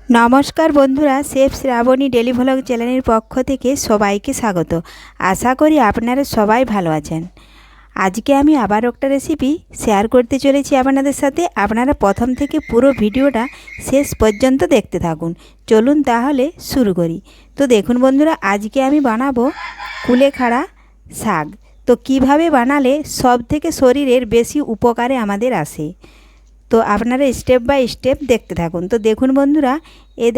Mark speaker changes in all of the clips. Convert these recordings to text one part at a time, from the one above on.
Speaker 1: নমস্কার বন্ধুরা, chef Shrabani daily vlog চ্যানেলের পক্ষ থেকে সবাইকে স্বাগত। আশা করি আপনারা সবাই ভালো আছেন। আজকে আমি আবার একটা রেসিপি শেয়ার করতে চলেছি আপনাদের সাথে। আপনারা প্রথম থেকে পুরো ভিডিওটা শেষ পর্যন্ত দেখতে থাকুন। চলুন তাহলে শুরু করি। তো দেখুন বন্ধুরা, আজকে আমি বানাবো কুলেখাড়া শাক। তো কিভাবে বানালে সব থেকে শরীরের বেশি উপকারে আমাদের আসে, তো আপনারা স্টেপ বাই স্টেপ দেখতে থাকুন। তো দেখুন বন্ধুরা,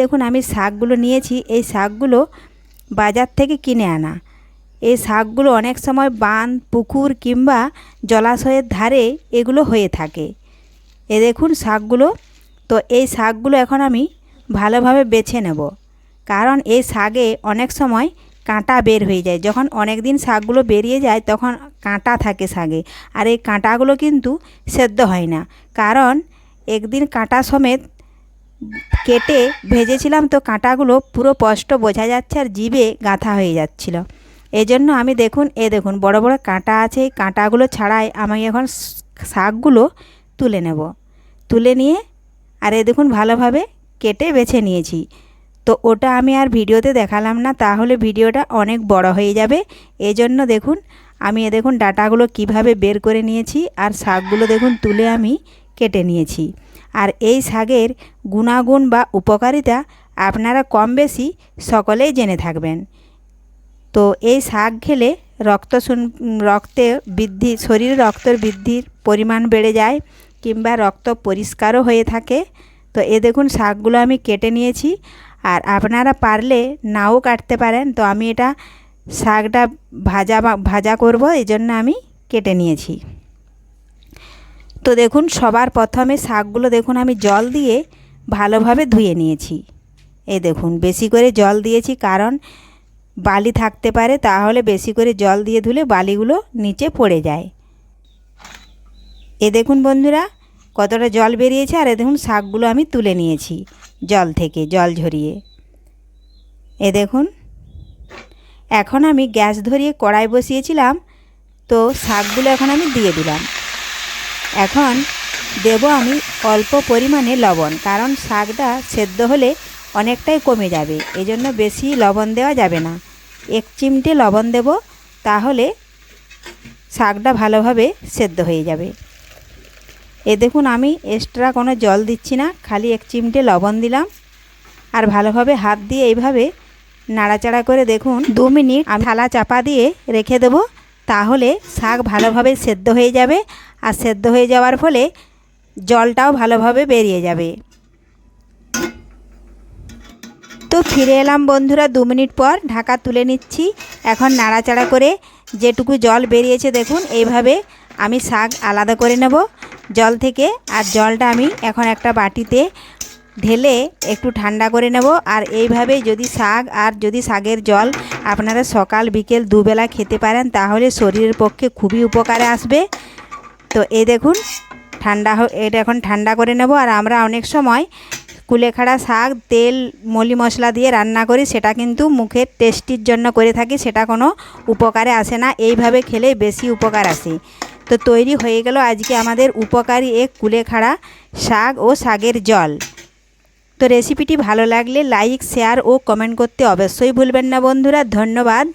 Speaker 1: দেখুন আমি শাকগুলো নিয়েছি। এই শাকগুলো বাজার থেকে কিনে আনা। এই শাকগুলো অনেক সময় বাঁধ, পুকুর কিংবা জলাশয়ের ধারে এগুলো হয়ে থাকে। দেখুন শাকগুলো। তো এই শাকগুলো এখন আমি ভালোভাবে বেছে নেব, কারণ এই শাকে অনেক সময় কাঁটা বের হয়ে যায়। যখন অনেক দিন শাকগুলো বেরিয়ে যায় তখন কাঁটা থাকে শাকে, আর এই কাঁটাগুলো কিন্তু সেদ্ধ হয় না। কারণ একদিন কাঁটা সমেত কেটে ভেজেছিলাম, তো কাঁটাগুলো পুরো স্পষ্ট বোঝা যাচ্ছে আর জিভে গাঁথা হয়ে যাচ্ছিল। এজন্য আমি দেখুন বড় বড় কাঁটা আছে। এই কাঁটাগুলো ছাড়াই আমি এখন শাকগুলো তুলে নেব। তুলে নিয়ে আর দেখুন ভালোভাবে কেটে বেছে নিয়েছি। তো ওটা আমি আর ভিডিওতে দেখালাম না, তাহলে ভিডিওটা অনেক বড় হয়ে যাবে। এজন্য দেখুন আমি দেখুন ডাঁটাগুলো কিভাবে বের করে নিয়েছি, আর শাকগুলো দেখুন তুলে আমি কেটে নিয়েছি। আর এই শাকের গুণাগুণ বা উপকারিতা আপনারা কম বেশি সকলেই জেনে থাকবেন। তো এই শাক খেলে রক্তে বৃদ্ধি, শরীরে রক্তের বৃদ্ধির পরিমাণ বেড়ে যায়, কিংবা রক্ত পরিষ্কারও হয়ে থাকে। তো দেখুন শাকগুলো আমি কেটে নিয়েছি, আর আপনারা পারলে নাও কাটতে পারেন। তো আমি এটা শাকটা ভাজা করব, এই জন্য আমি কেটে নিয়েছি। তো দেখুন সবার প্রথমে শাকগুলো দেখুন আমি জল দিয়ে ভালোভাবে ধুয়ে নিয়েছি। দেখুন বেশি করে জল দিয়েছি, কারণ বালি থাকতে পারে, তাহলে বেশি করে জল দিয়ে ধুলে বালিগুলো নিচে পড়ে যায়। দেখুন বন্ধুরা কতটা জল বেরিয়েছে, আর দেখুন শাকগুলো আমি তুলে নিয়েছি জল থেকে, জল ঝরিয়ে। দেখুন এখন আমি গ্যাস ধরিয়ে কড়াই বসিয়েছিলাম। তো শাকগুলো এখন আমি দিয়ে দিলাম। এখন দেব আমি অল্প পরিমাণে লবণ, কারণ শাকটা সেদ্ধ হলে অনেকটাই কমে যাবে। এজন্য বেশি লবণ দেওয়া যাবে না। 1 চিমটে লবণ দেব, তাহলে শাকটা ভালোভাবে সেদ্ধ হয়ে যাবে। দেখুন আমি এক্সট্রা কোনো জল দিচ্ছি না, খালি 1 চিমটে লবণ দিলাম। আর ভালোভাবে হাত দিয়ে এইভাবে নাড়াচাড়া করে দেখুন 2 মিনিট আমি থালা চাপা দিয়ে রেখে দেবো। তাহলে শাক ভালোভাবে সেদ্ধ হয়ে যাবে, আর সেদ্ধ হয়ে যাওয়ার ফলে জলটাও ভালোভাবে বেরিয়ে যাবে। তো ফিরে এলাম বন্ধুরা 2 মিনিট পর। ঢাকা তুলে নিচ্ছি। এখন নাড়াচাড়া করে যেটুকু জল বেরিয়েছে দেখুন, এইভাবে আমি শাক আলাদা করে নেব জল থেকে। আর জলটা আমি এখন একটা বাটিতে ঢেলে একটু ঠান্ডা করে নেব। আর এইভাবে যদি শাকের জল আপনারা সকাল বিকেল দুবেলা খেতে পারেন, তাহলে শরীরের পক্ষে খুবই উপকারে আসবে। তো দেখুন এটা এখন ঠান্ডা করে নেব। আর আমরা অনেক সময় কুলেখাড়া শাক তেল মলি মশলা দিয়ে রান্না করি, সেটা কিন্তু মুখের টেস্টির জন্য করে থাকি, সেটা কোনো উপকারে আসে না। এইভাবে খেলে বেশি উপকার আসে। তো তৈরি হয়ে গেল আজকে আমাদের উপকারী এক কুলেখাড়া শাক ও শাকের জল। তো রেসিপিটি ভালো লাগলে লাইক, শেয়ার ও কমেন্ট করতে অবশ্যই ভুলবেন না বন্ধুরা। ধন্যবাদ।